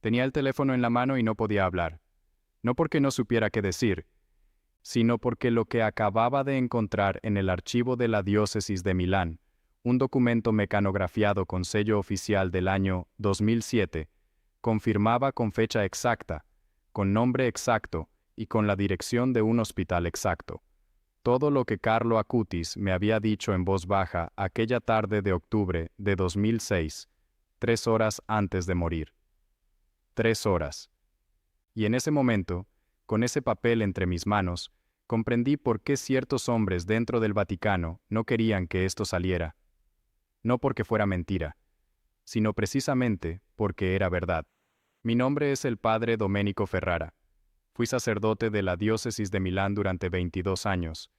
Tenía el teléfono en la mano y no podía hablar. No porque no supiera qué decir, sino porque lo que acababa de encontrar en el archivo de la diócesis de Milán, un documento mecanografiado con sello oficial del año 2007, confirmaba con fecha exacta, con nombre exacto y con la dirección de un hospital exacto todo lo que Carlo Acutis me había dicho en voz baja aquella tarde de octubre de 2006, 3 horas antes de morir. 3 horas. Y en ese momento, con ese papel entre mis manos, comprendí por qué ciertos hombres dentro del Vaticano no querían que esto saliera. No porque fuera mentira, sino precisamente porque era verdad. Mi nombre es el padre Domenico Ferrara. Fui sacerdote de la diócesis de Milán durante 22 años.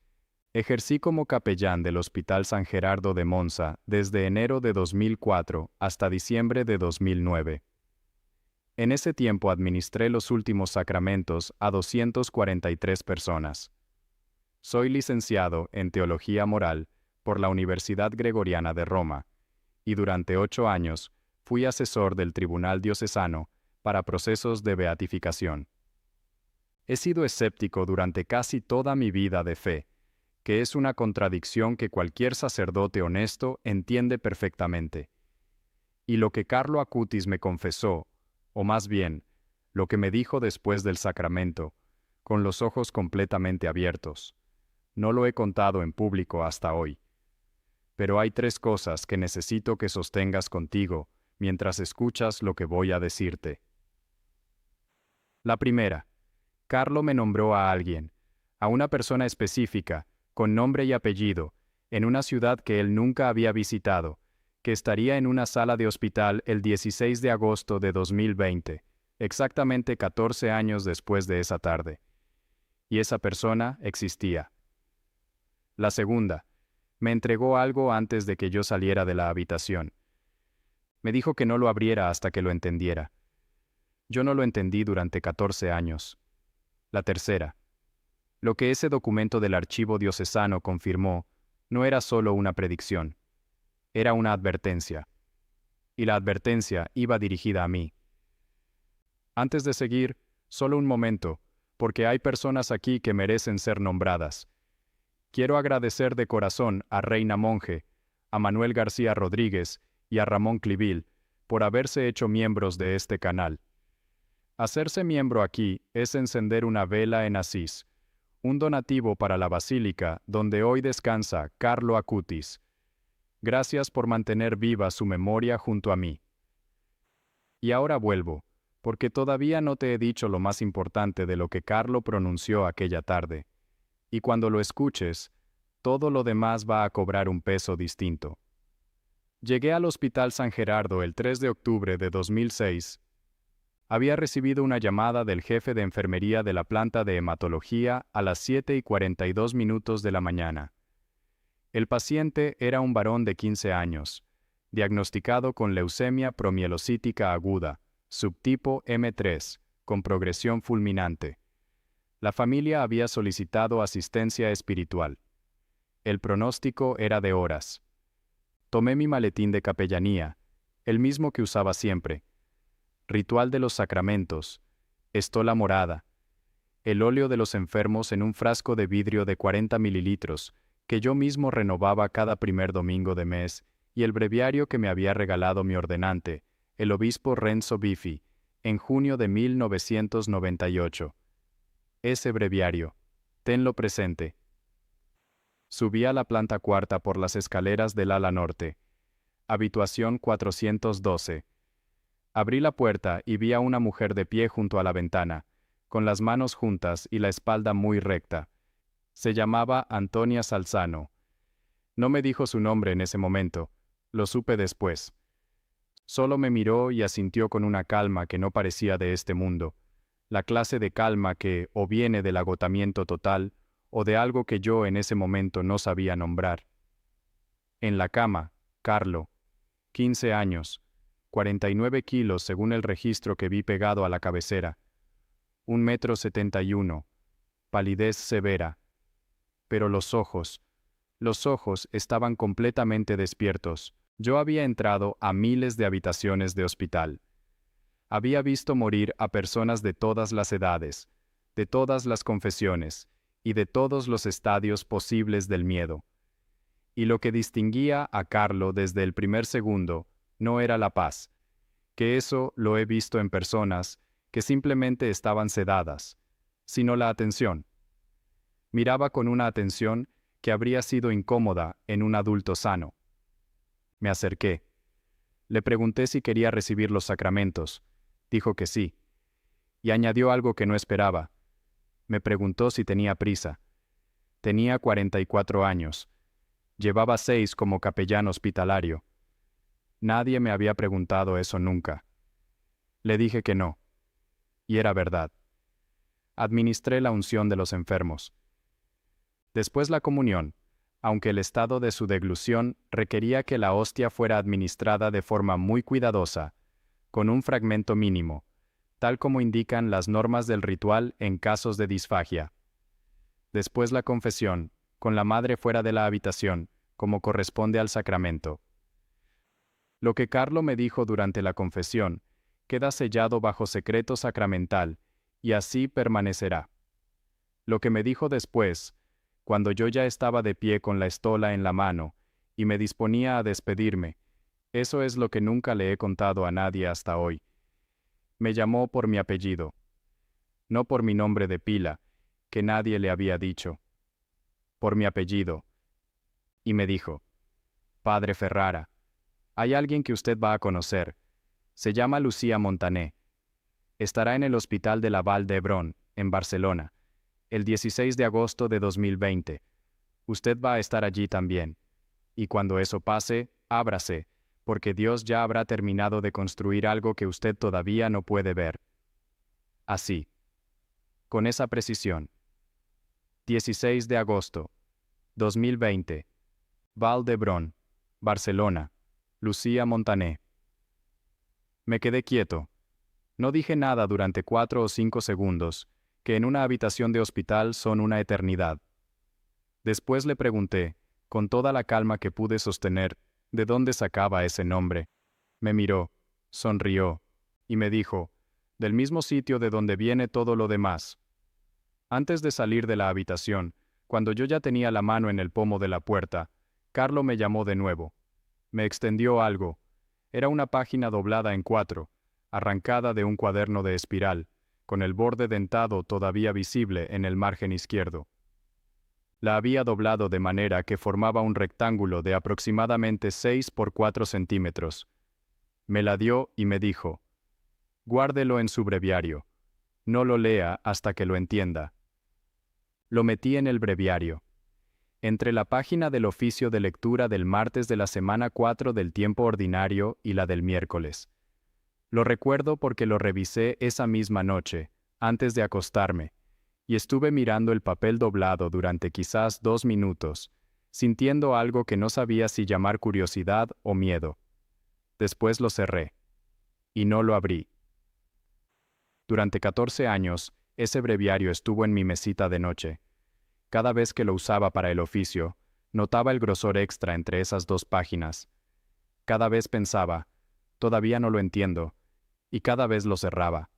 Ejercí como capellán del Hospital San Gerardo de Monza desde enero de 2004 hasta diciembre de 2009. En ese tiempo administré los últimos sacramentos a 243 personas. Soy licenciado en Teología Moral por la Universidad Gregoriana de Roma, y durante 8 años fui asesor del Tribunal Diocesano para procesos de beatificación. He sido escéptico durante casi toda mi vida de fe, que es una contradicción que cualquier sacerdote honesto entiende perfectamente. Y lo que Carlo Acutis me confesó, o más bien, lo que me dijo después del sacramento, con los ojos completamente abiertos, no lo he contado en público hasta hoy. Pero hay 3 cosas que necesito que sostengas contigo mientras escuchas lo que voy a decirte. La primera, Carlo me nombró a alguien, a una persona específica, con nombre y apellido, en una ciudad que él nunca había visitado, que estaría en una sala de hospital el 16 de agosto de 2020, exactamente 14 años después de esa tarde. Y esa persona existía. La segunda, me entregó algo antes de que yo saliera de la habitación. Me dijo que no lo abriera hasta que lo entendiera. Yo no lo entendí durante 14 años. La tercera, lo que ese documento del archivo diocesano confirmó no era solo una predicción, era una advertencia. Y la advertencia iba dirigida a mí. Antes de seguir, solo un momento, porque hay personas aquí que merecen ser nombradas. Quiero agradecer de corazón a Reina Monge, a Manuel García Rodríguez y a Ramón Clivil por haberse hecho miembros de este canal. Hacerse miembro aquí es encender una vela en Asís, un donativo para la basílica donde hoy descansa Carlo Acutis. Gracias por mantener viva su memoria junto a mí. Y ahora vuelvo, porque todavía no te he dicho lo más importante de lo que Carlo pronunció aquella tarde. Y cuando lo escuches, todo lo demás va a cobrar un peso distinto. Llegué al Hospital San Gerardo el 3 de octubre de 2006. Había recibido una llamada del jefe de enfermería de la planta de hematología a las 7:42 de la mañana. El paciente era un varón de 15 años, diagnosticado con leucemia promielocítica aguda, subtipo M3, con progresión fulminante. La familia había solicitado asistencia espiritual. El pronóstico era de horas. Tomé mi maletín de capellanía, el mismo que usaba siempre. Ritual de los sacramentos, estola morada, el óleo de los enfermos en un frasco de vidrio de 40 mililitros, que yo mismo renovaba cada primer domingo de mes, y el breviario que me había regalado mi ordenante, el obispo Renzo Biffi, en junio de 1998. Ese breviario, tenlo presente. Subí a la planta cuarta por las escaleras del ala norte. Habitación 412. Abrí la puerta y vi a una mujer de pie junto a la ventana, con las manos juntas y la espalda muy recta. Se llamaba Antonia Salzano. No me dijo su nombre en ese momento, lo supe después. Solo me miró y asintió con una calma que no parecía de este mundo, la clase de calma que o viene del agotamiento total o de algo que yo en ese momento no sabía nombrar. En la cama, Carlo, 15 años, 49 kilos según el registro que vi pegado a la cabecera, 1,71 m, palidez severa. Pero los ojos estaban completamente despiertos. Yo había entrado a miles de habitaciones de hospital. Había visto morir a personas de todas las edades, de todas las confesiones, y de todos los estadios posibles del miedo. Y lo que distinguía a Carlo desde el primer segundo no era la paz, que eso lo he visto en personas que simplemente estaban sedadas, sino la atención. Miraba con una atención que habría sido incómoda en un adulto sano. Me acerqué. Le pregunté si quería recibir los sacramentos. Dijo que sí. Y añadió algo que no esperaba. Me preguntó si tenía prisa. Tenía 44 años. Llevaba 6 como capellán hospitalario. Nadie me había preguntado eso nunca. Le dije que no. Y era verdad. Administré la unción de los enfermos. Después la comunión, aunque el estado de su deglución requería que la hostia fuera administrada de forma muy cuidadosa, con un fragmento mínimo, tal como indican las normas del ritual en casos de disfagia. Después la confesión, con la madre fuera de la habitación, como corresponde al sacramento. Lo que Carlo me dijo durante la confesión queda sellado bajo secreto sacramental, y así permanecerá. Lo que me dijo después, cuando yo ya estaba de pie con la estola en la mano, y me disponía a despedirme, eso es lo que nunca le he contado a nadie hasta hoy. Me llamó por mi apellido, no por mi nombre de pila, que nadie le había dicho, por mi apellido, y me dijo: Padre Ferrara, hay alguien que usted va a conocer. Se llama Lucía Montané. Estará en el Hospital de la Vall d'Hebron, en Barcelona, el 16 de agosto de 2020. Usted va a estar allí también. Y cuando eso pase, ábrase, porque Dios ya habrá terminado de construir algo que usted todavía no puede ver. Así. Con esa precisión. 16 de agosto, 2020. Vall d'Hebron, Barcelona. Lucía Montané. Me quedé quieto. No dije nada durante 4 o 5 segundos, que en una habitación de hospital son una eternidad. Después le pregunté, con toda la calma que pude sostener, de dónde sacaba ese nombre. Me miró, sonrió, y me dijo: del mismo sitio de donde viene todo lo demás. Antes de salir de la habitación, cuando yo ya tenía la mano en el pomo de la puerta, Carlo me llamó de nuevo. Me extendió algo. Era una página doblada en 4, arrancada de un cuaderno de espiral, con el borde dentado todavía visible en el margen izquierdo. La había doblado de manera que formaba un rectángulo de aproximadamente 6 por 4 centímetros. Me la dio y me dijo: guárdelo en su breviario. No lo lea hasta que lo entienda. Lo metí en el breviario. Entre la página del oficio de lectura del martes de la semana 4 del tiempo ordinario y la del miércoles. Lo recuerdo porque lo revisé esa misma noche, antes de acostarme, y estuve mirando el papel doblado durante quizás 2 minutos, sintiendo algo que no sabía si llamar curiosidad o miedo. Después lo cerré. Y no lo abrí. Durante 14 años, ese breviario estuvo en mi mesita de noche. Cada vez que lo usaba para el oficio, notaba el grosor extra entre esas 2 páginas. Cada vez pensaba: todavía no lo entiendo, y cada vez lo cerraba.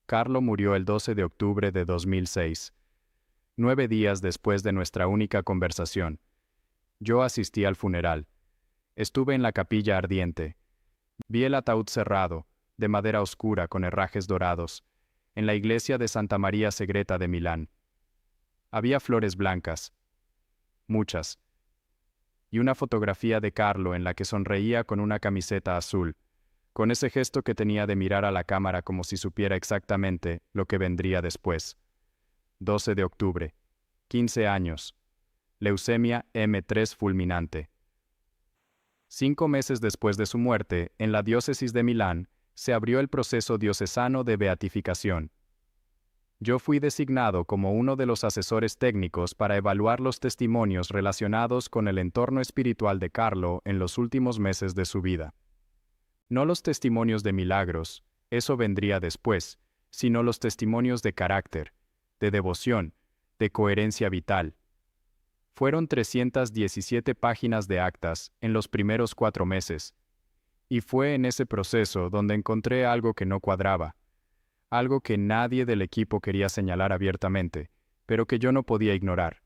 Carlo murió el 12 de octubre de 2006, 9 días después de nuestra única conversación. Yo asistí al funeral. Estuve en la capilla ardiente. Vi el ataúd cerrado, de madera oscura con herrajes dorados, en la iglesia de Santa María Segreta de Milán. Había flores blancas, muchas, y una fotografía de Carlo en la que sonreía con una camiseta azul, con ese gesto que tenía de mirar a la cámara como si supiera exactamente lo que vendría después. 12 de octubre, 15 años, leucemia M3 fulminante. 5 meses después de su muerte, en la diócesis de Milán, se abrió el proceso diocesano de beatificación. Yo fui designado como uno de los asesores técnicos para evaluar los testimonios relacionados con el entorno espiritual de Carlo en los últimos meses de su vida. No los testimonios de milagros, eso vendría después, sino los testimonios de carácter, de devoción, de coherencia vital. Fueron 317 páginas de actas en los primeros 4 meses. Y fue en ese proceso donde encontré algo que no cuadraba, algo que nadie del equipo quería señalar abiertamente, pero que yo no podía ignorar.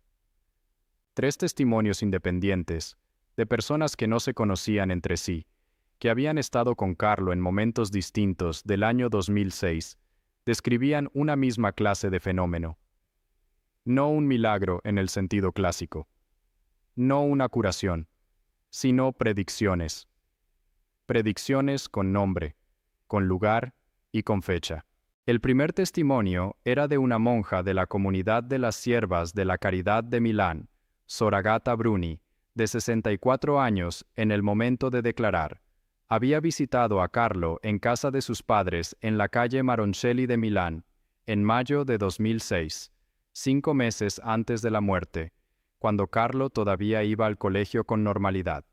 3 testimonios independientes, de personas que no se conocían entre sí, que habían estado con Carlo en momentos distintos del año 2006, describían una misma clase de fenómeno. No un milagro en el sentido clásico. No una curación, sino predicciones. Predicciones con nombre, con lugar y con fecha. El primer testimonio era de una monja de la comunidad de las Siervas de la Caridad de Milán, Sor Agata Bruni, de 64 años en el momento de declarar. Había visitado a Carlo en casa de sus padres en la calle Maroncelli de Milán, en mayo de 2006, 5 meses antes de la muerte, cuando Carlo todavía iba al colegio con normalidad.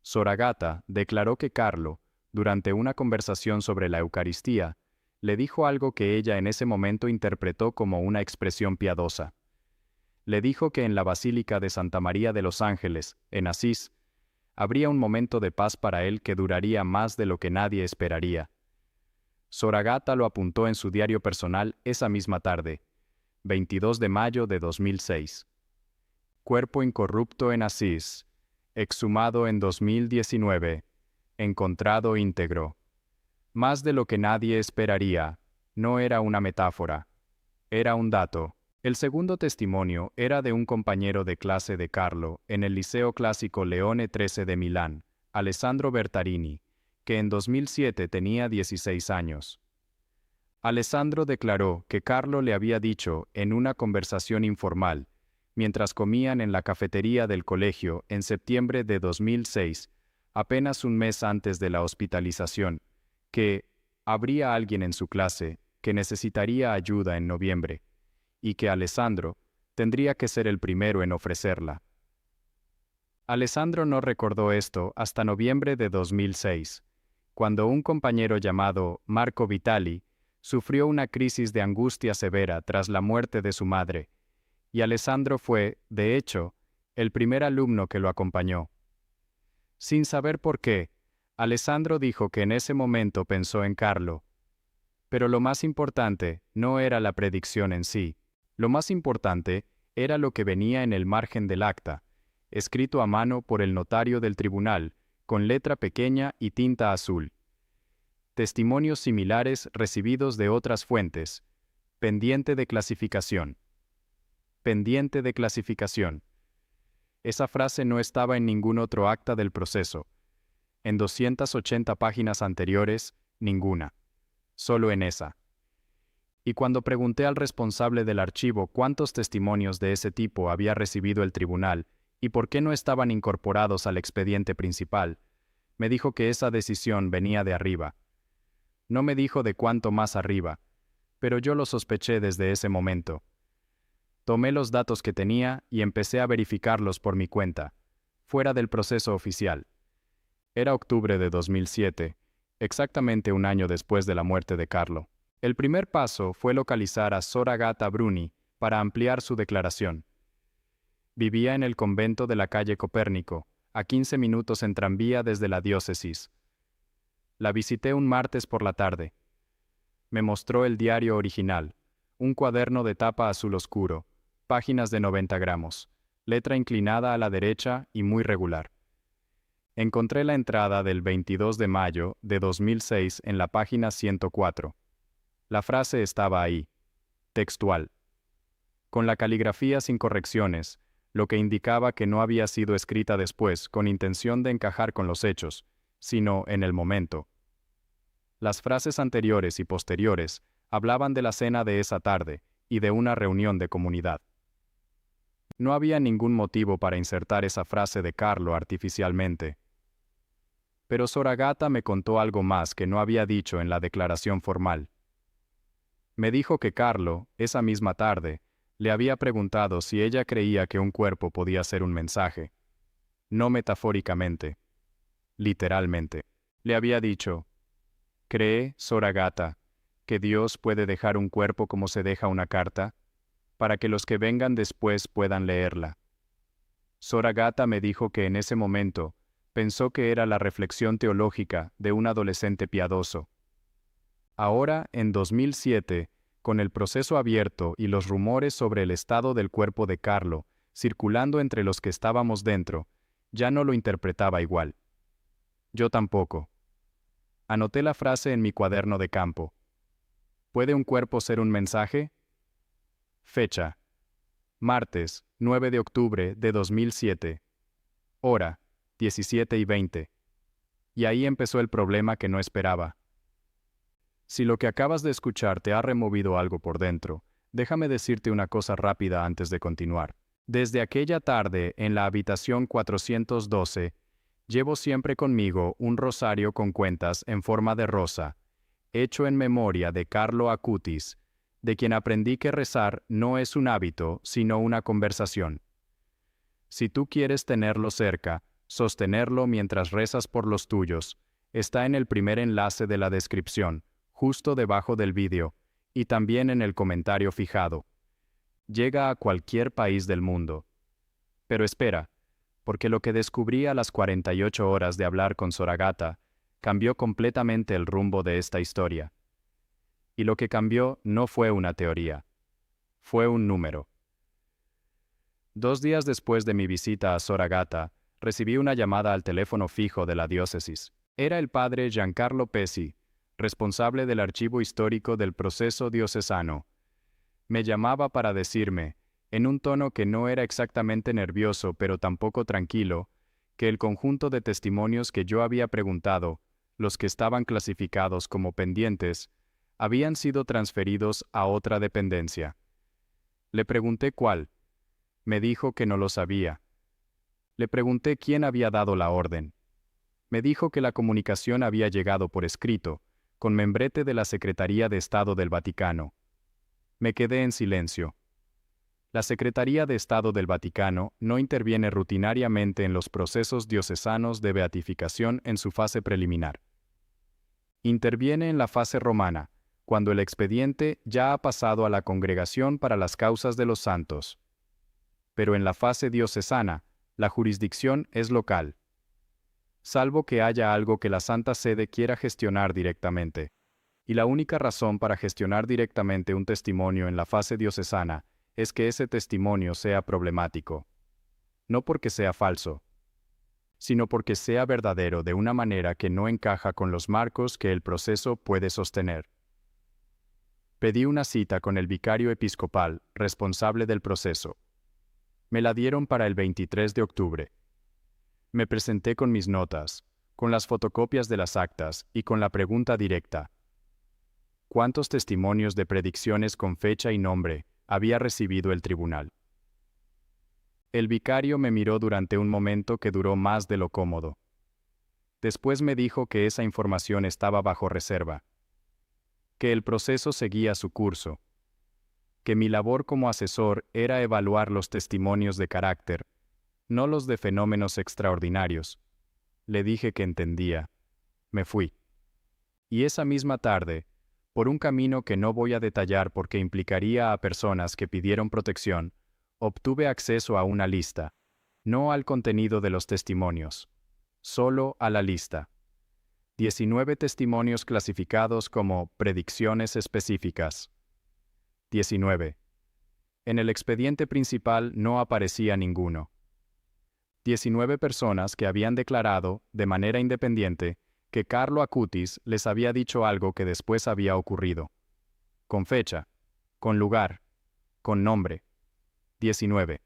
Sor Agata declaró que Carlo, durante una conversación sobre la Eucaristía, le dijo algo que ella en ese momento interpretó como una expresión piadosa. Le dijo que en la Basílica de Santa María de los Ángeles, en Asís, habría un momento de paz para él que duraría más de lo que nadie esperaría. Sor Agata lo apuntó en su diario personal esa misma tarde, 22 de mayo de 2006. Cuerpo incorrupto en Asís, exhumado en 2019, encontrado íntegro. Más de lo que nadie esperaría, no era una metáfora, era un dato. El segundo testimonio era de un compañero de clase de Carlo en el Liceo Clásico Leone XIII de Milán, Alessandro Bertarini, que en 2007 tenía 16 años. Alessandro declaró que Carlo le había dicho en una conversación informal, mientras comían en la cafetería del colegio en septiembre de 2006, apenas un mes antes de la hospitalización, que habría alguien en su clase que necesitaría ayuda en noviembre, y que Alessandro tendría que ser el primero en ofrecerla. Alessandro no recordó esto hasta noviembre de 2006, cuando un compañero llamado Marco Vitali sufrió una crisis de angustia severa tras la muerte de su madre, y Alessandro fue, de hecho, el primer alumno que lo acompañó. Sin saber por qué, Alessandro dijo que en ese momento pensó en Carlo. Pero lo más importante no era la predicción en sí, lo más importante era lo que venía en el margen del acta, escrito a mano por el notario del tribunal, con letra pequeña y tinta azul. Testimonios similares recibidos de otras fuentes. Pendiente de clasificación. Pendiente de clasificación. Esa frase no estaba en ningún otro acta del proceso. En 280 páginas anteriores, ninguna. Solo en esa. Y cuando pregunté al responsable del archivo cuántos testimonios de ese tipo había recibido el tribunal y por qué no estaban incorporados al expediente principal, me dijo que esa decisión venía de arriba. No me dijo de cuánto más arriba, pero yo lo sospeché desde ese momento. Tomé los datos que tenía y empecé a verificarlos por mi cuenta, fuera del proceso oficial. Era octubre de 2007, exactamente un año después de la muerte de Carlo. El primer paso fue localizar a Sor Agata Bruni para ampliar su declaración. Vivía en el convento de la calle Copérnico, a 15 minutos en tranvía desde la diócesis. La visité un martes por la tarde. Me mostró el diario original, un cuaderno de tapa azul oscuro, páginas de 90 gramos, letra inclinada a la derecha y muy regular. Encontré la entrada del 22 de mayo de 2006 en la página 104. La frase estaba ahí, textual, con la caligrafía sin correcciones, lo que indicaba que no había sido escrita después con intención de encajar con los hechos, sino en el momento. Las frases anteriores y posteriores hablaban de la cena de esa tarde y de una reunión de comunidad. No había ningún motivo para insertar esa frase de Carlo artificialmente. Pero Sor Agata me contó algo más que no había dicho en la declaración formal. Me dijo que Carlo, esa misma tarde, le había preguntado si ella creía que un cuerpo podía ser un mensaje. No metafóricamente. Literalmente. Le había dicho, ¿cree, Sor Agata, que Dios puede dejar un cuerpo como se deja una carta, para que los que vengan después puedan leerla? Sor Agata me dijo que en ese momento Pensó que era la reflexión teológica de un adolescente piadoso. Ahora, en 2007, con el proceso abierto y los rumores sobre el estado del cuerpo de Carlo circulando entre los que estábamos dentro, ya no lo interpretaba igual. Yo tampoco. Anoté la frase en mi cuaderno de campo. ¿Puede un cuerpo ser un mensaje? Fecha. Martes, 9 de octubre de 2007. Hora, 17:20. Y ahí empezó el problema que no esperaba. Si lo que acabas de escuchar te ha removido algo por dentro, déjame decirte una cosa rápida antes de continuar. Desde aquella tarde en la habitación 412, llevo siempre conmigo un rosario con cuentas en forma de rosa, hecho en memoria de Carlo Acutis, de quien aprendí que rezar no es un hábito, sino una conversación. Si tú quieres tenerlo cerca, sostenerlo mientras rezas por los tuyos, está en el primer enlace de la descripción, justo debajo del vídeo, y también en el comentario fijado. Llega a cualquier país del mundo. Pero espera, porque lo que descubrí a las 48 horas de hablar con Soragata cambió completamente el rumbo de esta historia. Y lo que cambió no fue una teoría, fue un número. 2 días después de mi visita a Soragata, recibí una llamada al teléfono fijo de la diócesis. Era el padre Giancarlo Pesi, responsable del archivo histórico del proceso diocesano. Me llamaba para decirme, en un tono que no era exactamente nervioso pero tampoco tranquilo, que el conjunto de testimonios que yo había preguntado, los que estaban clasificados como pendientes, habían sido transferidos a otra dependencia. Le pregunté cuál. Me dijo que no lo sabía. Le pregunté quién había dado la orden. Me dijo que la comunicación había llegado por escrito, con membrete de la Secretaría de Estado del Vaticano. Me quedé en silencio. La Secretaría de Estado del Vaticano no interviene rutinariamente en los procesos diocesanos de beatificación en su fase preliminar. Interviene en la fase romana, cuando el expediente ya ha pasado a la Congregación para las Causas de los Santos. Pero en la fase diocesana, la jurisdicción es local. Salvo que haya algo que la Santa Sede quiera gestionar directamente. Y la única razón para gestionar directamente un testimonio en la fase diocesana es que ese testimonio sea problemático. No porque sea falso, sino porque sea verdadero de una manera que no encaja con los marcos que el proceso puede sostener. Pedí una cita con el vicario episcopal, responsable del proceso. Me la dieron para el 23 de octubre. Me presenté con mis notas, con las fotocopias de las actas y con la pregunta directa. ¿Cuántos testimonios de predicciones con fecha y nombre había recibido el tribunal? El vicario me miró durante un momento que duró más de lo cómodo. Después me dijo que esa información estaba bajo reserva, que el proceso seguía su curso, que mi labor como asesor era evaluar los testimonios de carácter, no los de fenómenos extraordinarios. Le dije que entendía. Me fui. Y esa misma tarde, por un camino que no voy a detallar porque implicaría a personas que pidieron protección, obtuve acceso a una lista, no al contenido de los testimonios, solo a la lista. 19 testimonios clasificados como predicciones específicas. 19. En el expediente principal no aparecía ninguno. 19 personas que habían declarado, de manera independiente, que Carlo Acutis les había dicho algo que después había ocurrido. Con fecha, con lugar, con nombre. 19.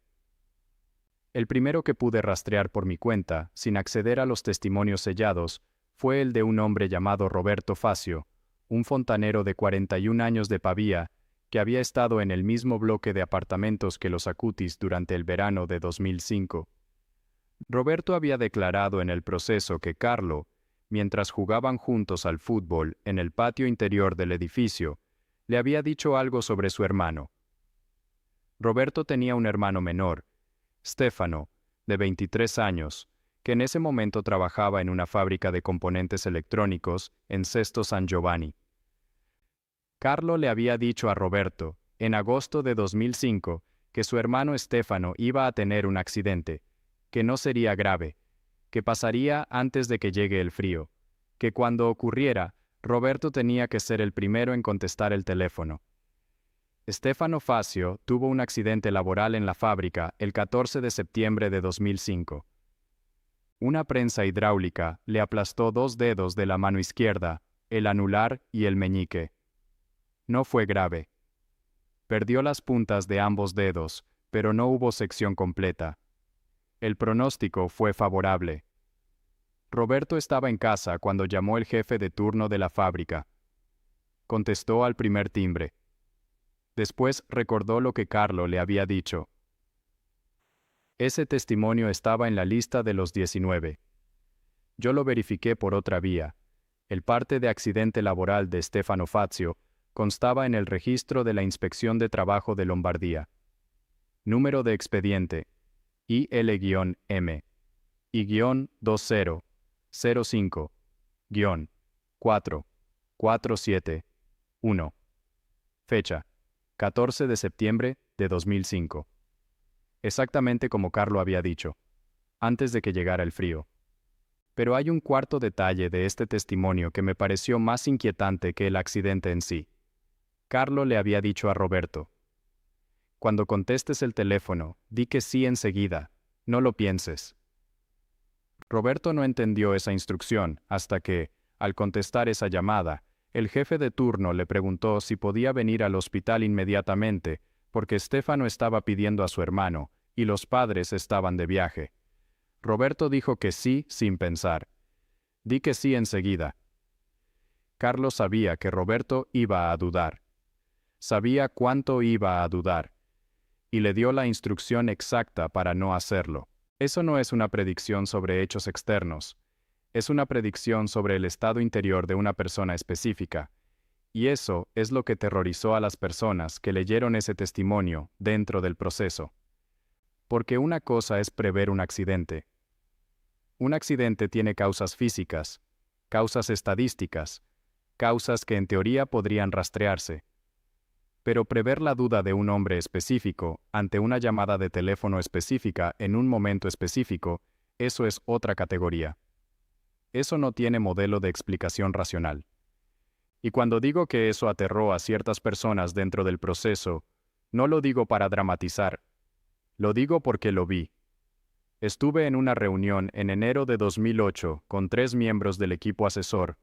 El primero que pude rastrear por mi cuenta, sin acceder a los testimonios sellados, fue el de un hombre llamado Roberto Facio, un fontanero de 41 años de Pavía, que había estado en el mismo bloque de apartamentos que los Acutis durante el verano de 2005. Roberto había declarado en el proceso que Carlo, mientras jugaban juntos al fútbol en el patio interior del edificio, le había dicho algo sobre su hermano. Roberto tenía un hermano menor, Stefano, de 23 años, que en ese momento trabajaba en una fábrica de componentes electrónicos en Sesto San Giovanni. Carlo le había dicho a Roberto, en agosto de 2005, que su hermano Stefano iba a tener un accidente, que no sería grave, que pasaría antes de que llegue el frío, que cuando ocurriera, Roberto tenía que ser el primero en contestar el teléfono. Stefano Fazio tuvo un accidente laboral en la fábrica el 14 de septiembre de 2005. Una prensa hidráulica le aplastó 2 dedos de la mano izquierda, el anular y el meñique. No fue grave. Perdió las puntas de ambos dedos, pero no hubo sección completa. El pronóstico fue favorable. Roberto estaba en casa cuando llamó el jefe de turno de la fábrica. Contestó al primer timbre. Después recordó lo que Carlo le había dicho. Ese testimonio estaba en la lista de los 19. Yo lo verifiqué por otra vía. El parte de accidente laboral de Stefano Fazio constaba en el registro de la Inspección de Trabajo de Lombardía. Número de expediente: IL-M. I-2005-447-1. Fecha: 14 de septiembre de 2005. Exactamente como Carlo había dicho, antes de que llegara el frío. Pero hay un cuarto detalle de este testimonio que me pareció más inquietante que el accidente en sí. Carlo le había dicho a Roberto: cuando contestes el teléfono, di que sí enseguida, no lo pienses. Roberto no entendió esa instrucción hasta que, al contestar esa llamada, el jefe de turno le preguntó si podía venir al hospital inmediatamente, porque Stefano estaba pidiendo a su hermano, y los padres estaban de viaje. Roberto dijo que sí sin pensar. Di que sí enseguida. Carlos sabía que Roberto iba a dudar. Sabía cuánto iba a dudar. Y le dio la instrucción exacta para no hacerlo. Eso no es una predicción sobre hechos externos. Es una predicción sobre el estado interior de una persona específica. Y eso es lo que terrorizó a las personas que leyeron ese testimonio dentro del proceso. Porque una cosa es prever un accidente. Un accidente tiene causas físicas, causas estadísticas, causas que en teoría podrían rastrearse. Pero prever la duda de un hombre específico ante una llamada de teléfono específica en un momento específico, eso es otra categoría. Eso no tiene modelo de explicación racional. Y cuando digo que eso aterró a ciertas personas dentro del proceso, no lo digo para dramatizar. Lo digo porque lo vi. Estuve en una reunión en enero de 2008 con 3 miembros del equipo asesor,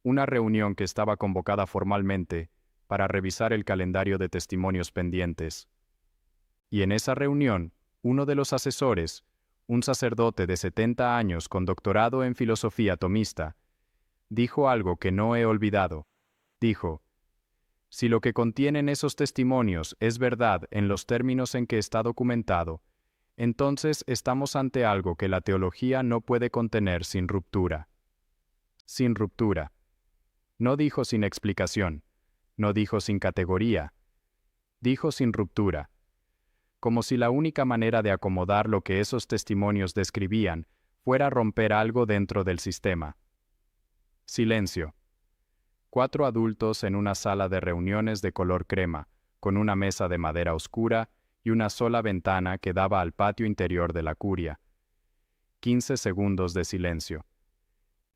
una reunión que estaba convocada formalmente para revisar el calendario de testimonios pendientes. Y en esa reunión, uno de los asesores, un sacerdote de 70 años con doctorado en filosofía tomista, dijo algo que no he olvidado. Dijo: si lo que contienen esos testimonios es verdad en los términos en que está documentado, entonces estamos ante algo que la teología no puede contener sin ruptura. Sin ruptura. No dijo sin explicación. No dijo sin categoría. Dijo sin ruptura. Como si la única manera de acomodar lo que esos testimonios describían fuera romper algo dentro del sistema. Silencio. 4 adultos en una sala de reuniones de color crema, con una mesa de madera oscura y una sola ventana que daba al patio interior de la curia. 15 segundos de silencio.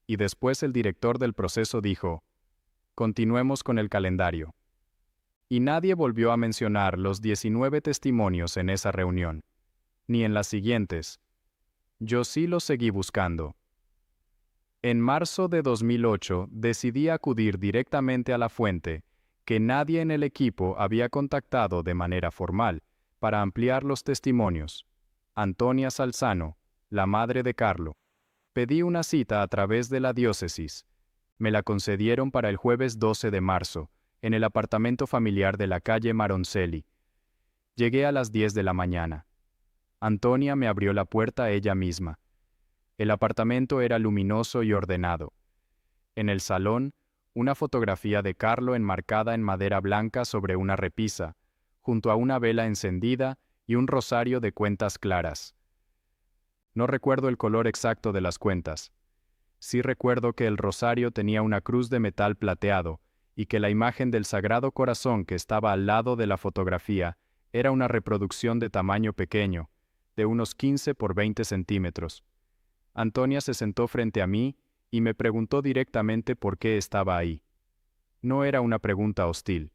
Y después el director del proceso dijo: continuemos con el calendario. Y nadie volvió a mencionar los 19 testimonios en esa reunión, ni en las siguientes. Yo sí los seguí buscando. En marzo de 2008 decidí acudir directamente a la fuente, que nadie en el equipo había contactado de manera formal, para ampliar los testimonios. Antonia Salzano, la madre de Carlo. Pedí una cita a través de la diócesis. Me la concedieron para el jueves 12 de marzo, en el apartamento familiar de la calle Maroncelli. Llegué a las 10 de la mañana. Antonia me abrió la puerta ella misma. El apartamento era luminoso y ordenado. En el salón, una fotografía de Carlo enmarcada en madera blanca sobre una repisa, junto a una vela encendida y un rosario de cuentas claras. No recuerdo el color exacto de las cuentas. Sí recuerdo que el rosario tenía una cruz de metal plateado y que la imagen del Sagrado Corazón que estaba al lado de la fotografía era una reproducción de tamaño pequeño, de unos 15 por 20 centímetros. Antonia se sentó frente a mí y me preguntó directamente por qué estaba ahí. No era una pregunta hostil.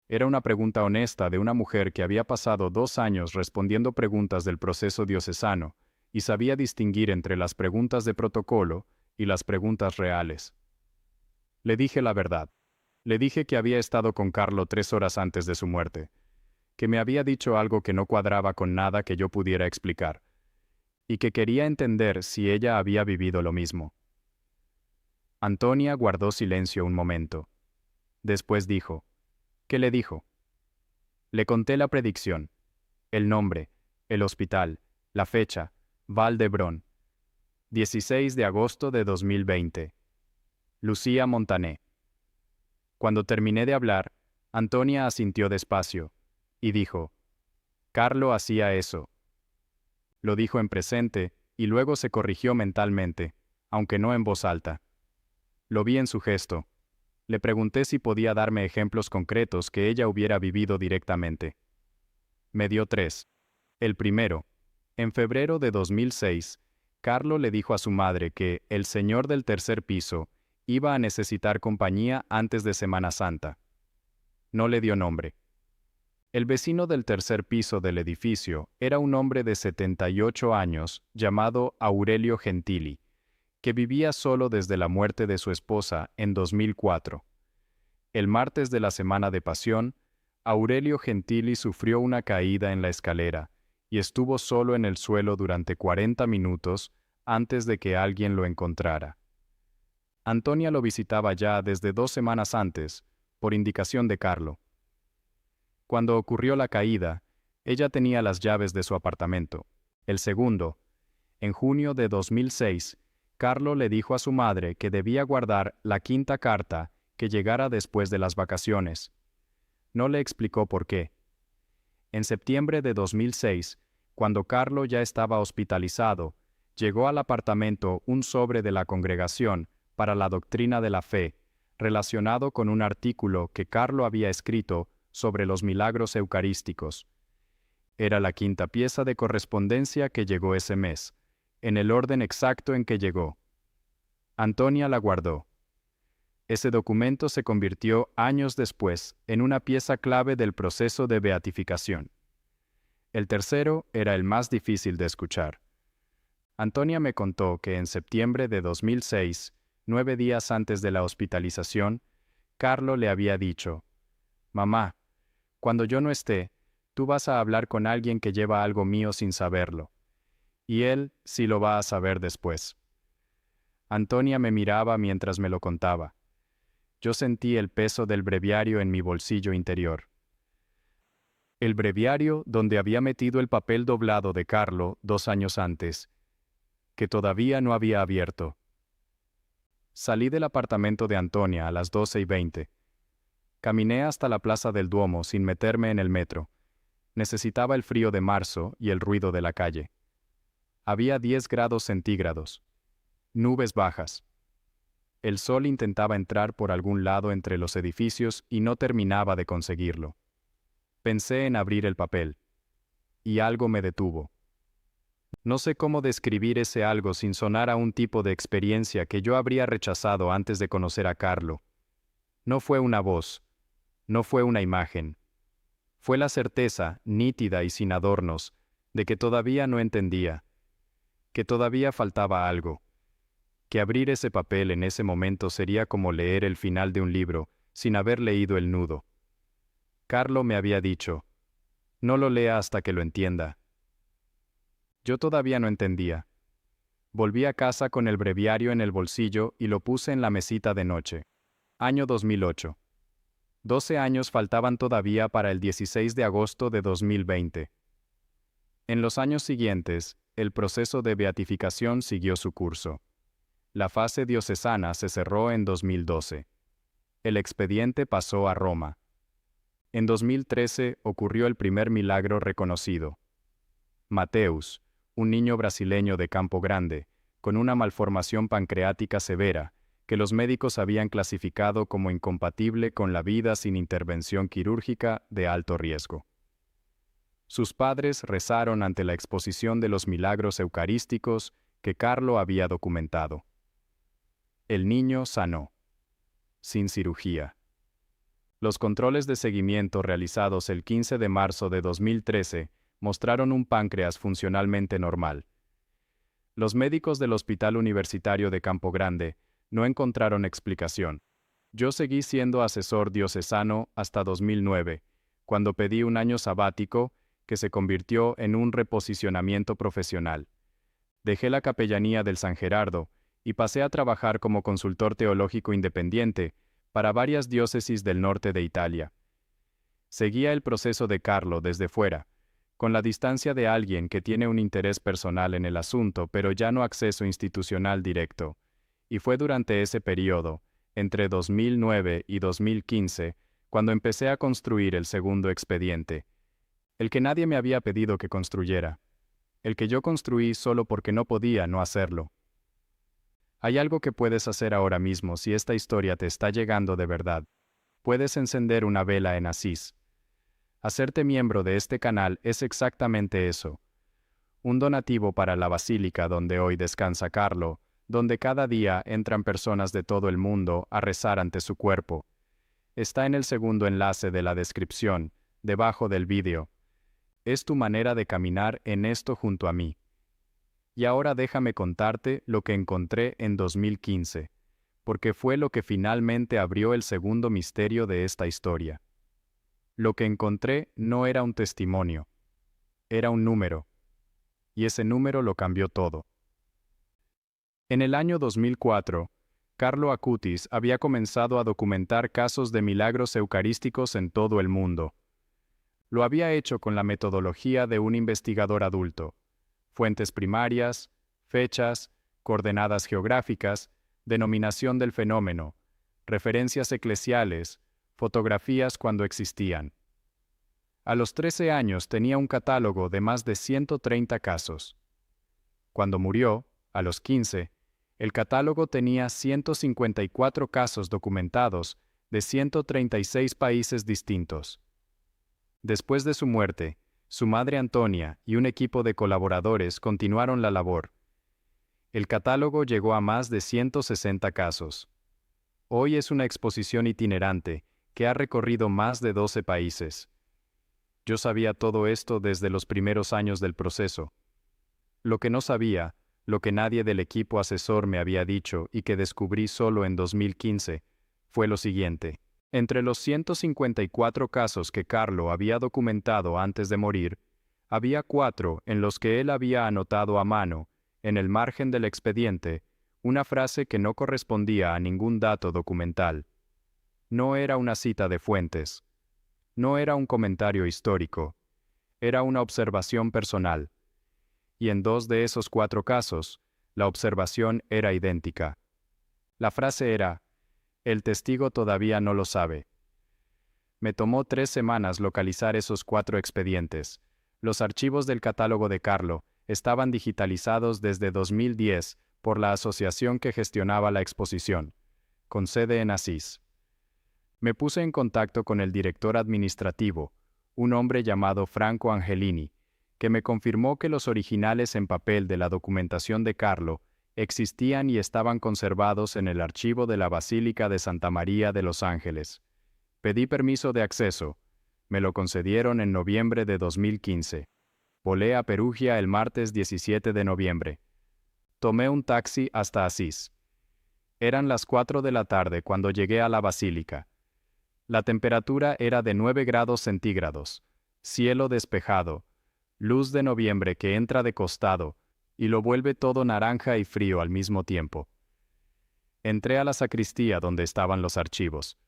Era una pregunta honesta de una mujer que había pasado 2 años respondiendo preguntas del proceso diocesano y sabía distinguir entre las preguntas de protocolo y las preguntas reales. Le dije la verdad. Le dije que había estado con Carlo 3 horas antes de su muerte, que me había dicho algo que no cuadraba con nada que yo pudiera explicar, y que quería entender si ella había vivido lo mismo. Antonia guardó silencio un momento. Después dijo, ¿qué le dijo? Le conté la predicción, el nombre, el hospital, la fecha, Val d'Hebron, 16 de agosto de 2020. Lucía Montané. Cuando terminé de hablar, Antonia asintió despacio, y dijo, Carlo hacía eso. Lo dijo en presente, y luego se corrigió mentalmente, aunque no en voz alta. Lo vi en su gesto. Le pregunté si podía darme ejemplos concretos que ella hubiera vivido directamente. Me dio 3. El primero. En febrero de 2006, Carlo le dijo a su madre que el señor del tercer piso iba a necesitar compañía antes de Semana Santa. No le dio nombre. El vecino del tercer piso del edificio era un hombre de 78 años llamado Aurelio Gentili, que vivía solo desde la muerte de su esposa en 2004. El martes de la Semana de Pasión, Aurelio Gentili sufrió una caída en la escalera y estuvo solo en el suelo durante 40 minutos antes de que alguien lo encontrara. Antonia lo visitaba ya desde 2 semanas antes, por indicación de Carlo. Cuando ocurrió la caída, ella tenía las llaves de su apartamento. El segundo, en junio de 2006, Carlo le dijo a su madre que debía guardar la quinta carta que llegara después de las vacaciones. No le explicó por qué. En septiembre de 2006, cuando Carlo ya estaba hospitalizado, llegó al apartamento un sobre de la Congregación para la Doctrina de la Fe, relacionado con un artículo que Carlo había escrito sobre los milagros eucarísticos. Era la quinta pieza de correspondencia que llegó ese mes, en el orden exacto en que llegó. Antonia la guardó. Ese documento se convirtió años después en una pieza clave del proceso de beatificación. El tercero era el más difícil de escuchar. Antonia me contó que en septiembre de 2006, 9 días antes de la hospitalización, Carlo le había dicho, «Mamá, cuando yo no esté, tú vas a hablar con alguien que lleva algo mío sin saberlo. Y él sí lo va a saber después». Antonia me miraba mientras me lo contaba. Yo sentí el peso del breviario en mi bolsillo interior. El breviario donde había metido el papel doblado de Carlo 2 años antes, que todavía no había abierto. Salí del apartamento de Antonia a las 12:20. Caminé hasta la Plaza del Duomo sin meterme en el metro. Necesitaba el frío de marzo y el ruido de la calle. Había 10 grados centígrados. Nubes bajas. El sol intentaba entrar por algún lado entre los edificios y no terminaba de conseguirlo. Pensé en abrir el papel. Y algo me detuvo. No sé cómo describir ese algo sin sonar a un tipo de experiencia que yo habría rechazado antes de conocer a Carlo. No fue una voz. No fue una imagen. Fue la certeza, nítida y sin adornos, de que todavía no entendía. Que todavía faltaba algo. Que abrir ese papel en ese momento sería como leer el final de un libro, sin haber leído el nudo. Carlo me había dicho, no lo lea hasta que lo entienda. Yo todavía no entendía. Volví a casa con el breviario en el bolsillo y lo puse en la mesita de noche. Año 2008. 12 años faltaban todavía para el 16 de agosto de 2020. En los años siguientes, el proceso de beatificación siguió su curso. La fase diocesana se cerró en 2012. El expediente pasó a Roma. En 2013 ocurrió el primer milagro reconocido. Mateus, un niño brasileño de Campo Grande, con una malformación pancreática severa, que los médicos habían clasificado como incompatible con la vida sin intervención quirúrgica de alto riesgo. Sus padres rezaron ante la exposición de los milagros eucarísticos que Carlo había documentado. El niño sanó. Sin cirugía. Los controles de seguimiento realizados el 15 de marzo de 2013 mostraron un páncreas funcionalmente normal. Los médicos del Hospital Universitario de Campo Grande no encontraron explicación. Yo seguí siendo asesor diocesano hasta 2009, cuando pedí un año sabático que se convirtió en un reposicionamiento profesional. Dejé la capellanía del San Gerardo y pasé a trabajar como consultor teológico independiente para varias diócesis del norte de Italia. Seguía el proceso de Carlo desde fuera, con la distancia de alguien que tiene un interés personal en el asunto pero ya no acceso institucional directo, y fue durante ese periodo, entre 2009 y 2015, cuando empecé a construir el segundo expediente, el que nadie me había pedido que construyera, el que yo construí solo porque no podía no hacerlo. Hay algo que puedes hacer ahora mismo si esta historia te está llegando de verdad. Puedes encender una vela en Asís. Hacerte miembro de este canal es exactamente eso. Un donativo para la basílica donde hoy descansa Carlo, donde cada día entran personas de todo el mundo a rezar ante su cuerpo. Está en el segundo enlace de la descripción, debajo del vídeo. Es tu manera de caminar en esto junto a mí. Y ahora déjame contarte lo que encontré en 2015, porque fue lo que finalmente abrió el segundo misterio de esta historia. Lo que encontré no era un testimonio, era un número, y ese número lo cambió todo. En el año 2004, Carlo Acutis había comenzado a documentar casos de milagros eucarísticos en todo el mundo. Lo había hecho con la metodología de un investigador adulto. Fuentes primarias, fechas, coordenadas geográficas, denominación del fenómeno, referencias eclesiales, fotografías cuando existían. A los 13 años tenía un catálogo de más de 130 casos. Cuando murió, a los 15, el catálogo tenía 154 casos documentados de 136 países distintos. Después de su muerte, su madre Antonia y un equipo de colaboradores continuaron la labor. El catálogo llegó a más de 160 casos. Hoy es una exposición itinerante que ha recorrido más de 12 países. Yo sabía todo esto desde los primeros años del proceso. Lo que no sabía, lo que nadie del equipo asesor me había dicho y que descubrí solo en 2015, fue lo siguiente. Entre los 154 casos que Carlo había documentado antes de morir, había 4 en los que él había anotado a mano, en el margen del expediente, una frase que no correspondía a ningún dato documental. No era una cita de fuentes. No era un comentario histórico. Era una observación personal. Y en 2 de esos 4 casos, la observación era idéntica. La frase era: el testigo todavía no lo sabe. Me tomó 3 semanas localizar esos 4 expedientes. Los archivos del catálogo de Carlo estaban digitalizados desde 2010 por la asociación que gestionaba la exposición, con sede en Asís. Me puse en contacto con el director administrativo, un hombre llamado Franco Angelini, que me confirmó que los originales en papel de la documentación de Carlo existían y estaban conservados en el archivo de la Basílica de Santa María de Los Ángeles. Pedí permiso de acceso. Me lo concedieron en noviembre de 2015. Volé a Perugia el martes 17 de noviembre. Tomé un taxi hasta Asís. Eran las 4 de la tarde cuando llegué a la basílica. La temperatura era de 9 grados centígrados, cielo despejado, luz de noviembre que entra de costado, y lo vuelve todo naranja y frío al mismo tiempo. Entré a la sacristía donde estaban los archivos.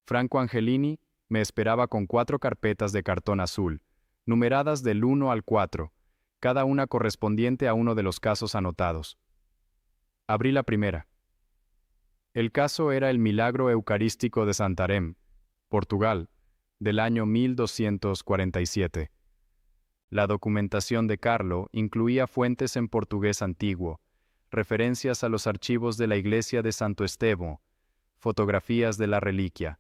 Franco Angelini me esperaba con 4 carpetas de cartón azul, numeradas del 1 al 4, cada una correspondiente a uno de los casos anotados. Abrí la primera. El caso era el milagro eucarístico de Santarém, Portugal, del año 1247. La documentación de Carlo incluía fuentes en portugués antiguo, referencias a los archivos de la iglesia de Santo Esteban, fotografías de la reliquia.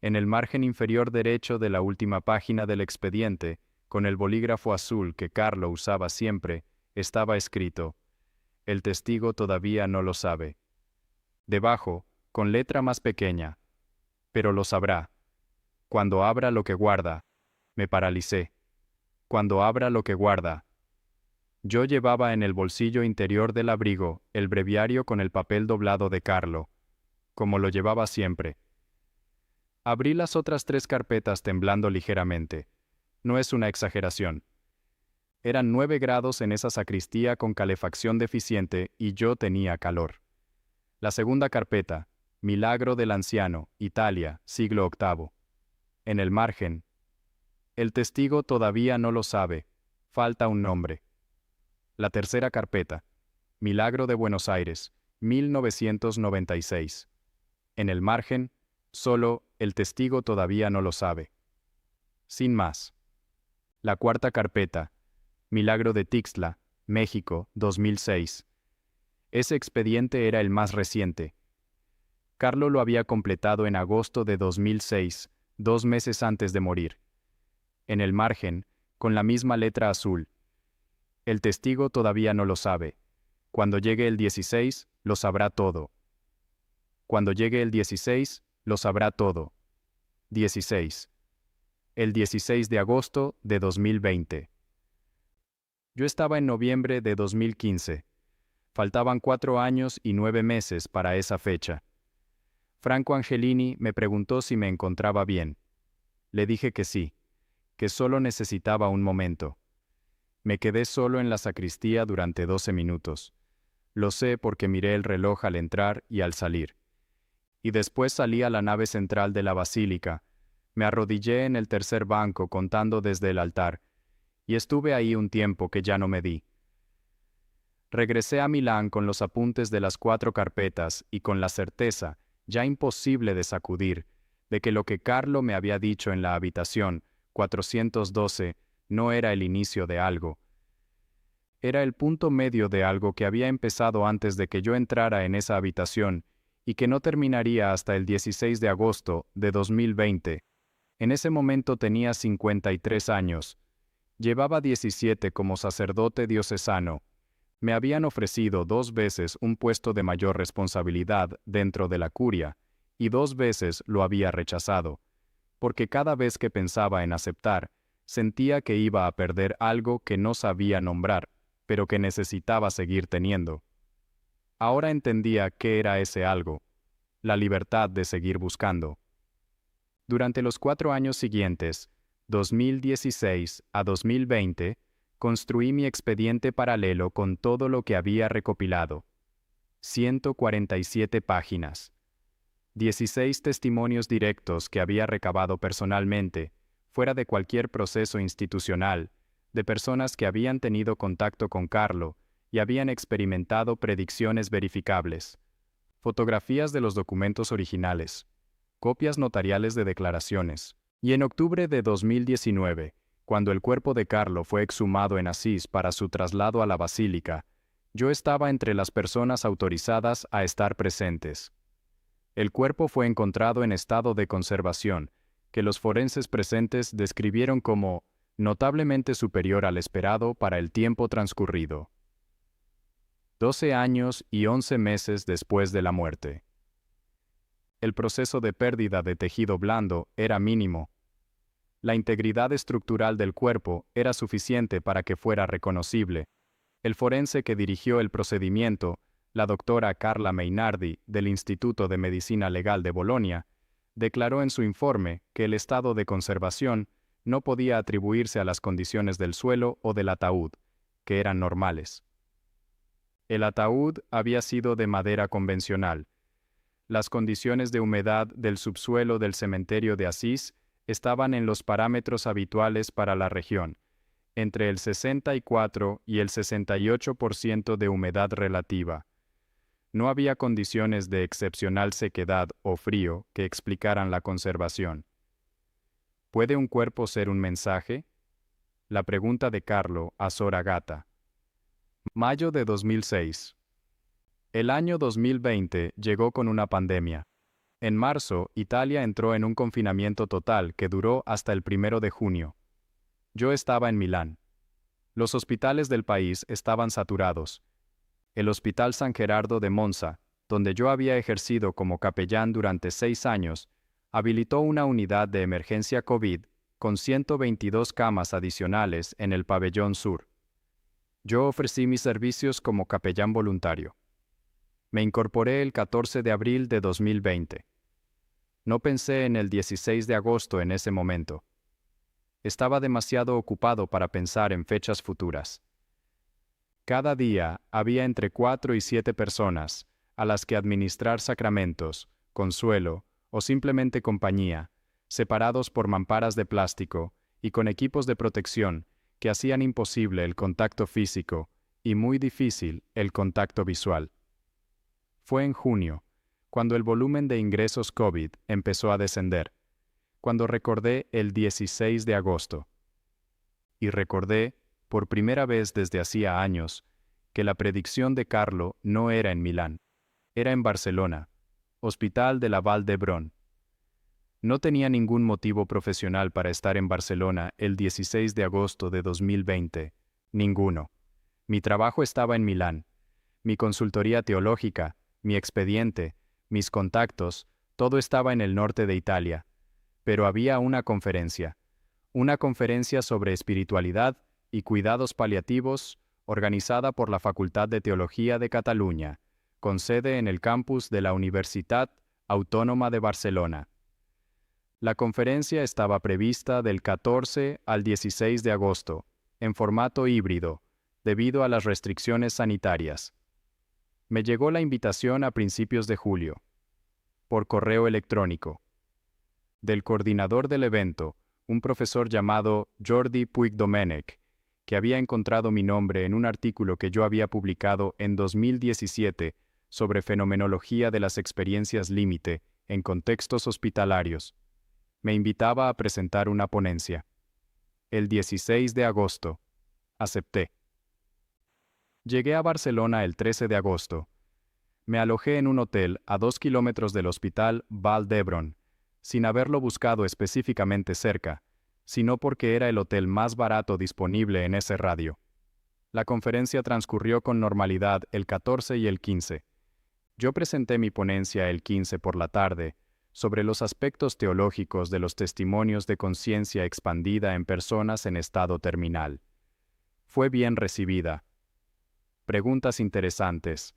En el margen inferior derecho de la última página del expediente, con el bolígrafo azul que Carlo usaba siempre, estaba escrito: el testigo todavía no lo sabe. Debajo, con letra más pequeña, pero lo sabrá. Cuando abra lo que guarda, me paralicé. Cuando abra lo que guarda. Yo llevaba en el bolsillo interior del abrigo el breviario con el papel doblado de Carlo, como lo llevaba siempre. Abrí las otras 3 carpetas temblando ligeramente. No es una exageración. Eran 9 grados en esa sacristía con calefacción deficiente y yo tenía calor. La segunda carpeta, Milagro del Anciano, Italia, siglo VIII. En el margen. El testigo todavía no lo sabe. Falta un nombre. La tercera carpeta, Milagro de Buenos Aires, 1996. En el margen, solo, el testigo todavía no lo sabe. Sin más. La cuarta carpeta, Milagro de Tixla, México, 2006. Ese expediente era el más reciente. Carlo lo había completado en agosto de 2006, 2 meses antes de morir. En el margen, con la misma letra azul. El testigo todavía no lo sabe. Cuando llegue el 16, lo sabrá todo. Cuando llegue el 16, lo sabrá todo. 16. El 16 de agosto de 2020. Yo estaba en noviembre de 2015. Faltaban 4 años y 9 meses para esa fecha. Franco Angelini me preguntó si me encontraba bien. Le dije que sí, que solo necesitaba un momento. Me quedé solo en la sacristía durante 12 minutos. Lo sé porque miré el reloj al entrar y al salir. Y después salí a la nave central de la basílica. Me arrodillé en el tercer banco contando desde el altar, y estuve ahí un tiempo que ya no medí. Regresé a Milán con los apuntes de las 4 carpetas y con la certeza, ya imposible de sacudir, de que lo que Carlo me había dicho en la habitación 412 no era el inicio de algo. Era el punto medio de algo que había empezado antes de que yo entrara en esa habitación y que no terminaría hasta el 16 de agosto de 2020. En ese momento tenía 53 años. Llevaba 17 como sacerdote diocesano. Me habían ofrecido 2 veces un puesto de mayor responsabilidad dentro de la curia, y 2 veces lo había rechazado, porque cada vez que pensaba en aceptar, sentía que iba a perder algo que no sabía nombrar, pero que necesitaba seguir teniendo. Ahora entendía qué era ese algo, la libertad de seguir buscando. Durante los 4 años siguientes, 2016 a 2020, construí mi expediente paralelo con todo lo que había recopilado. 147 páginas. 16 testimonios directos que había recabado personalmente, fuera de cualquier proceso institucional, de personas que habían tenido contacto con Carlo y habían experimentado predicciones verificables. Fotografías de los documentos originales. Copias notariales de declaraciones. Y en octubre de 2019, cuando el cuerpo de Carlo fue exhumado en Asís para su traslado a la basílica, yo estaba entre las personas autorizadas a estar presentes. El cuerpo fue encontrado en estado de conservación, que los forenses presentes describieron como notablemente superior al esperado para el tiempo transcurrido. 12 años y 11 meses después de la muerte. El proceso de pérdida de tejido blando era mínimo. La integridad estructural del cuerpo era suficiente para que fuera reconocible. El forense que dirigió el procedimiento, la doctora Carla Meinardi, del Instituto de Medicina Legal de Bolonia, declaró en su informe que el estado de conservación no podía atribuirse a las condiciones del suelo o del ataúd, que eran normales. El ataúd había sido de madera convencional. Las condiciones de humedad del subsuelo del cementerio de Asís estaban en los parámetros habituales para la región, entre el 64 y el 68% de humedad relativa. No había condiciones de excepcional sequedad o frío que explicaran la conservación. ¿Puede un cuerpo ser un mensaje? La pregunta de Carlo a Sor Agata. Mayo de 2006. El año 2020 llegó con una pandemia. En marzo, Italia entró en un confinamiento total que duró hasta el 1 de junio. Yo estaba en Milán. Los hospitales del país estaban saturados. el Hospital San Gerardo de Monza, donde yo había ejercido como capellán durante 6 años, habilitó una unidad de emergencia COVID con 122 camas adicionales en el pabellón sur. Yo ofrecí mis servicios como capellán voluntario. Me incorporé el 14 de abril de 2020. No pensé en el 16 de agosto en ese momento. Estaba demasiado ocupado para pensar en fechas futuras. Cada día había entre 4 y 7 personas a las que administrar sacramentos, consuelo o simplemente compañía, separados por mamparas de plástico y con equipos de protección que hacían imposible el contacto físico y muy difícil el contacto visual. Fue en junio, cuando el volumen de ingresos COVID empezó a descender, cuando recordé el 16 de agosto. Y recordé, por primera vez desde hacía años, que la predicción de Carlo no era en Milán, era en Barcelona, Hospital de la Vall d'Hebron. No tenía ningún motivo profesional para estar en Barcelona el 16 de agosto de 2020, ninguno. Mi trabajo estaba en Milán, mi consultoría teológica, mi expediente, mis contactos, todo estaba en el norte de Italia, pero había una conferencia sobre espiritualidad y cuidados paliativos, organizada por la Facultad de Teología de Cataluña, con sede en el campus de la Universitat Autónoma de Barcelona. La conferencia estaba prevista del 14 al 16 de agosto, en formato híbrido, debido a las restricciones sanitarias. Me llegó la invitación a principios de julio, por correo electrónico, del coordinador del evento, un profesor llamado Jordi Puigdomènech, que había encontrado mi nombre en un artículo que yo había publicado en 2017 sobre fenomenología de las experiencias límite en contextos hospitalarios. Me invitaba a presentar una ponencia. El 16 de agosto. Acepté. Llegué a Barcelona el 13 de agosto. Me alojé en un hotel a 2 kilómetros del Hospital Vall d'Hebron, sin haberlo buscado específicamente cerca, sino porque era el hotel más barato disponible en ese radio. La conferencia transcurrió con normalidad el 14 y el 15. Yo presenté mi ponencia el 15 por la tarde, sobre los aspectos teológicos de los testimonios de conciencia expandida en personas en estado terminal. Fue bien recibida. Preguntas interesantes.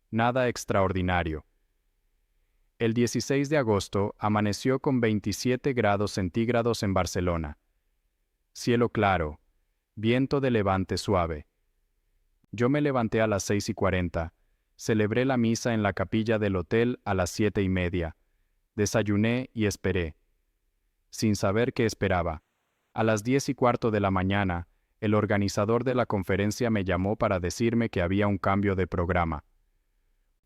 Nada extraordinario. El 16 de agosto amaneció con 27 grados centígrados en Barcelona. Cielo claro, viento de levante suave. Yo me levanté a las 6:40, celebré la misa en la capilla del hotel a las 7:30. Desayuné y esperé, sin saber qué esperaba. A las 10:15 de la mañana, el organizador de la conferencia me llamó para decirme que había un cambio de programa.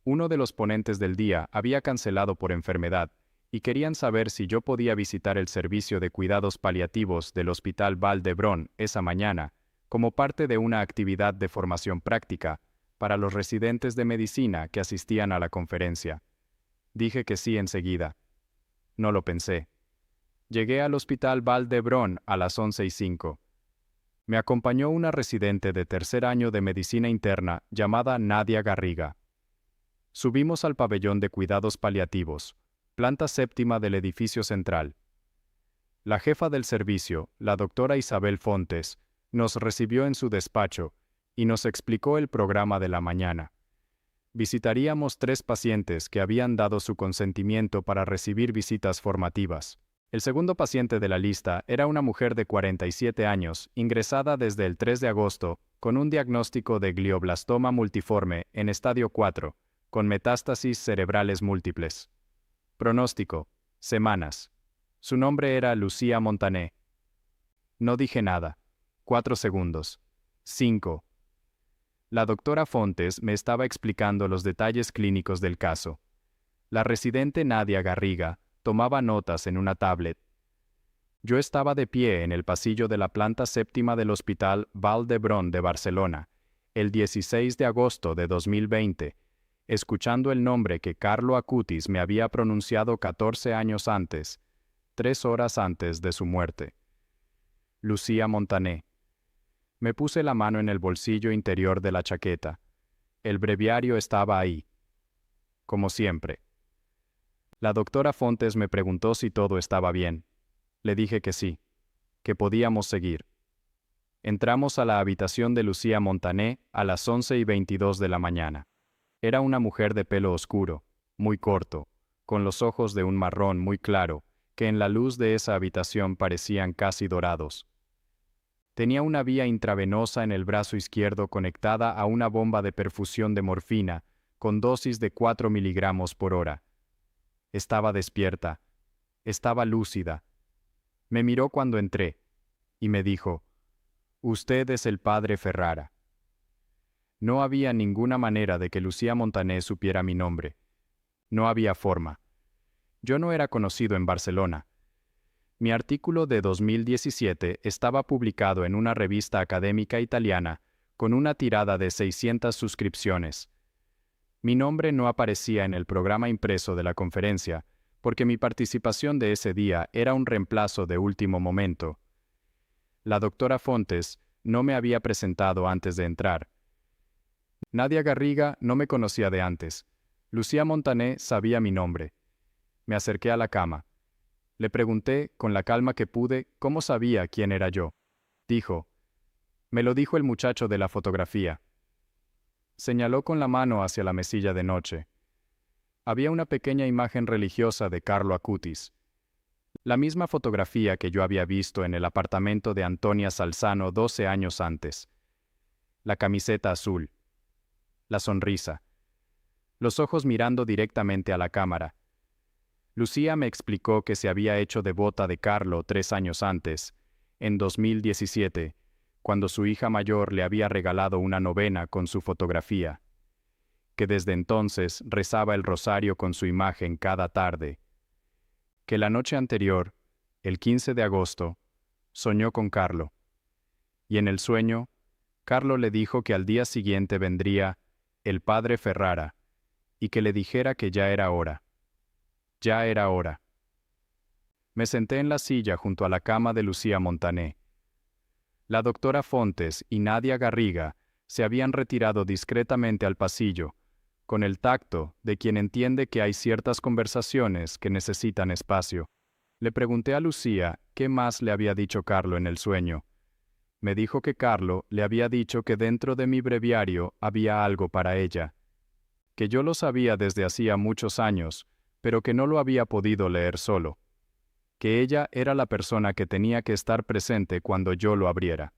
Uno de los ponentes del día había cancelado por enfermedad, y querían saber si yo podía visitar el servicio de cuidados paliativos del Hospital Vall d'Hebron esa mañana, como parte de una actividad de formación práctica para los residentes de medicina que asistían a la conferencia. Dije que sí enseguida. No lo pensé. Llegué al Hospital Vall d'Hebron a las 11:05. Me acompañó una residente de tercer año de medicina interna llamada Nadia Garriga. Subimos al pabellón de cuidados paliativos, planta séptima del edificio central. La jefa del servicio, la doctora Isabel Fontes, nos recibió en su despacho y nos explicó el programa de la mañana. Visitaríamos 3 pacientes que habían dado su consentimiento para recibir visitas formativas. El segundo paciente de la lista era una mujer de 47 años, ingresada desde el 3 de agosto, con un diagnóstico de glioblastoma multiforme en estadio 4, con metástasis cerebrales múltiples. Pronóstico: semanas. Su nombre era Lucía Montané. No dije nada. 4 segundos. 5. La doctora Fontes me estaba explicando los detalles clínicos del caso. La residente Nadia Garriga tomaba notas en una tablet. Yo estaba de pie en el pasillo de la planta séptima del Hospital Vall d'Hebron de Barcelona, el 16 de agosto de 2020, escuchando el nombre que Carlo Acutis me había pronunciado 14 años antes, 3 horas antes de su muerte. Lucía Montané. Me puse la mano en el bolsillo interior de la chaqueta. El breviario estaba ahí. Como siempre. La doctora Fontes me preguntó si todo estaba bien. Le dije que sí, que podíamos seguir. Entramos a la habitación de Lucía Montané a las 11:22 de la mañana. Era una mujer de pelo oscuro, muy corto, con los ojos de un marrón muy claro, que en la luz de esa habitación parecían casi dorados. Tenía una vía intravenosa en el brazo izquierdo conectada a una bomba de perfusión de morfina, con dosis de 4 miligramos por hora. Estaba despierta. Estaba lúcida. Me miró cuando entré, y me dijo, «Usted es el padre Ferrara». No había ninguna manera de que Lucía Montané supiera mi nombre. No había forma. Yo no era conocido en Barcelona. Mi artículo de 2017 estaba publicado en una revista académica italiana con una tirada de 600 suscripciones. Mi nombre no aparecía en el programa impreso de la conferencia, porque mi participación de ese día era un reemplazo de último momento. La doctora Fontes no me había presentado antes de entrar. Nadia Garriga no me conocía de antes. Lucía Montané sabía mi nombre. Me acerqué a la cama. Le pregunté, con la calma que pude, cómo sabía quién era yo. Dijo, «Me lo dijo el muchacho de la fotografía». Señaló con la mano hacia la mesilla de noche. Había una pequeña imagen religiosa de Carlo Acutis. La misma fotografía que yo había visto en el apartamento de Antonia Salzano 12 años antes. La camiseta azul. La sonrisa. Los ojos mirando directamente a la cámara. Lucía me explicó que se había hecho devota de Carlo 3 años antes, en 2017, cuando su hija mayor le había regalado una novena con su fotografía, que desde entonces rezaba el rosario con su imagen cada tarde, que la noche anterior, el 15 de agosto, soñó con Carlo, y en el sueño, Carlo le dijo que al día siguiente vendría el padre Ferrara, y que le dijera que ya era hora. Ya era hora. Me senté en la silla junto a la cama de Lucía Montané. La doctora Fontes y Nadia Garriga se habían retirado discretamente al pasillo, con el tacto de quien entiende que hay ciertas conversaciones que necesitan espacio. Le pregunté a Lucía qué más le había dicho Carlo en el sueño. Me dijo que Carlo le había dicho que dentro de mi breviario había algo para ella, que yo lo sabía desde hacía muchos años, pero que no lo había podido leer solo, que ella era la persona que tenía que estar presente cuando yo lo abriera.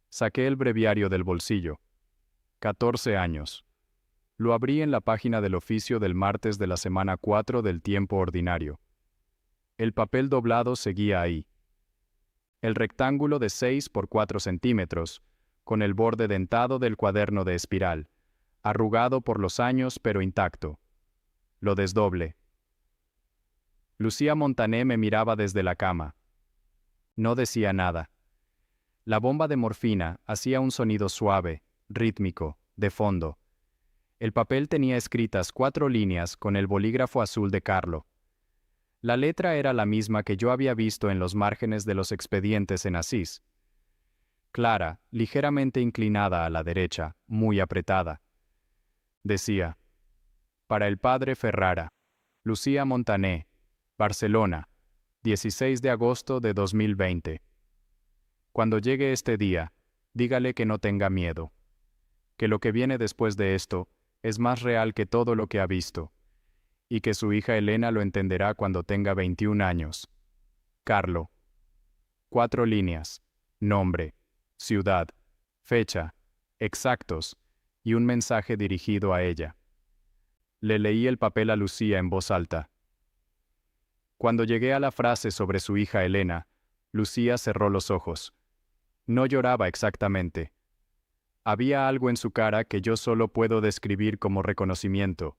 Saqué el breviario del bolsillo. 14 años. Lo abrí en la página del oficio del martes de la semana 4 del tiempo ordinario. El papel doblado seguía ahí. El rectángulo de 6 por 4 centímetros, con el borde dentado del cuaderno de espiral, arrugado por los años pero intacto. Lo desdoble. Lucía Montané me miraba desde la cama. No decía nada. La bomba de morfina hacía un sonido suave, rítmico, de fondo. El papel tenía escritas 4 líneas con el bolígrafo azul de Carlo. La letra era la misma que yo había visto en los márgenes de los expedientes en Asís. Clara, ligeramente inclinada a la derecha, muy apretada. Decía, para el padre Ferrara, Lucía Montané, Barcelona, 16 de agosto de 2020. Cuando llegue este día, dígale que no tenga miedo, que lo que viene después de esto es más real que todo lo que ha visto, y que su hija Elena lo entenderá cuando tenga 21 años. Carlo. 4 líneas, nombre, ciudad, fecha, exactos, y un mensaje dirigido a ella. Le leí el papel a Lucía en voz alta. Cuando llegué a la frase sobre su hija Elena, Lucía cerró los ojos. No lloraba exactamente. Había algo en su cara que yo solo puedo describir como reconocimiento.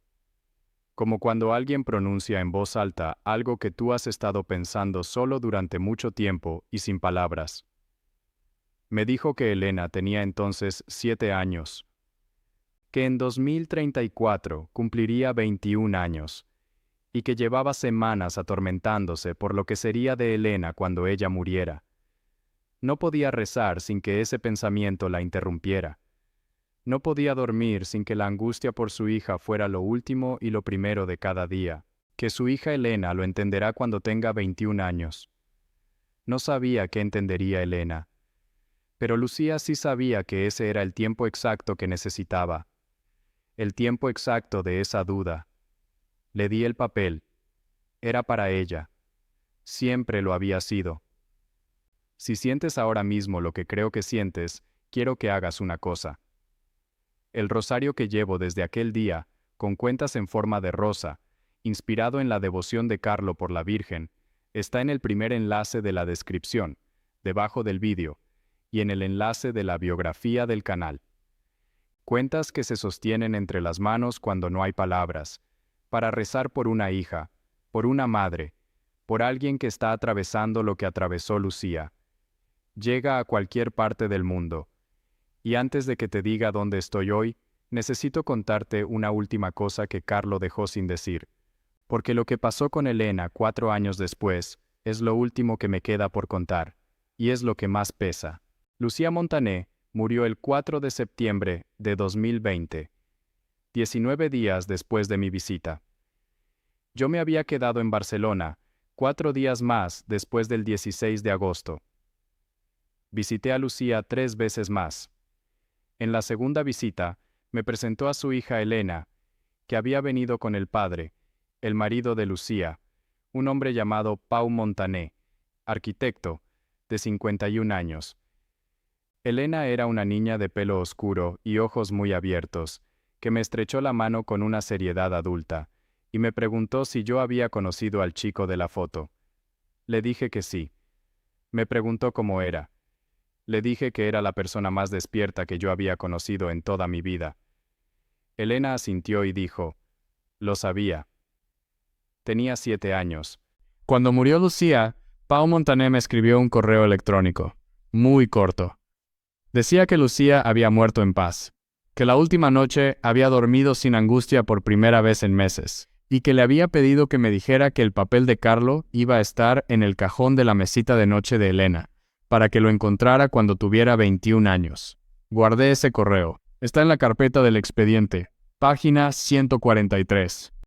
Como cuando alguien pronuncia en voz alta algo que tú has estado pensando solo durante mucho tiempo y sin palabras. Me dijo que Elena tenía entonces 7 años, que en 2034 cumpliría 21 años, y que llevaba semanas atormentándose por lo que sería de Elena cuando ella muriera. No podía rezar sin que ese pensamiento la interrumpiera. No podía dormir sin que la angustia por su hija fuera lo último y lo primero de cada día, que su hija Elena lo entenderá cuando tenga 21 años. No sabía qué entendería Elena, pero Lucía sí sabía que ese era el tiempo exacto que necesitaba. El tiempo exacto de esa duda. Le di el papel. Era para ella. Siempre lo había sido. Si sientes ahora mismo lo que creo que sientes, quiero que hagas una cosa. El rosario que llevo desde aquel día, con cuentas en forma de rosa, inspirado en la devoción de Carlo por la Virgen, está en el primer enlace de la descripción, debajo del vídeo, y en el enlace de la biografía del canal. Cuentas que se sostienen entre las manos cuando no hay palabras, para rezar por una hija, por una madre, por alguien que está atravesando lo que atravesó Lucía. Llega a cualquier parte del mundo. Y antes de que te diga dónde estoy hoy, necesito contarte una última cosa que Carlo dejó sin decir. Porque lo que pasó con Elena 4 años después es lo último que me queda por contar, y es lo que más pesa. Lucía Montané murió el 4 de septiembre de 2020, 19 días después de mi visita. Yo me había quedado en Barcelona 4 días más después del 16 de agosto. Visité a Lucía 3 veces más. En la segunda visita, me presentó a su hija Elena, que había venido con el padre, el marido de Lucía, un hombre llamado Pau Montané, arquitecto, de 51 años. Elena era una niña de pelo oscuro y ojos muy abiertos, que me estrechó la mano con una seriedad adulta, y me preguntó si yo había conocido al chico de la foto. Le dije que sí. Me preguntó cómo era. Le dije que era la persona más despierta que yo había conocido en toda mi vida. Elena asintió y dijo, lo sabía. Tenía 7 años. Cuando murió Lucía, Pau Montané me escribió un correo electrónico, muy corto. Decía que Lucía había muerto en paz, que la última noche había dormido sin angustia por primera vez en meses, y que le había pedido que me dijera que el papel de Carlo iba a estar en el cajón de la mesita de noche de Elena, para que lo encontrara cuando tuviera 21 años. Guardé ese correo. Está en la carpeta del expediente, página 143.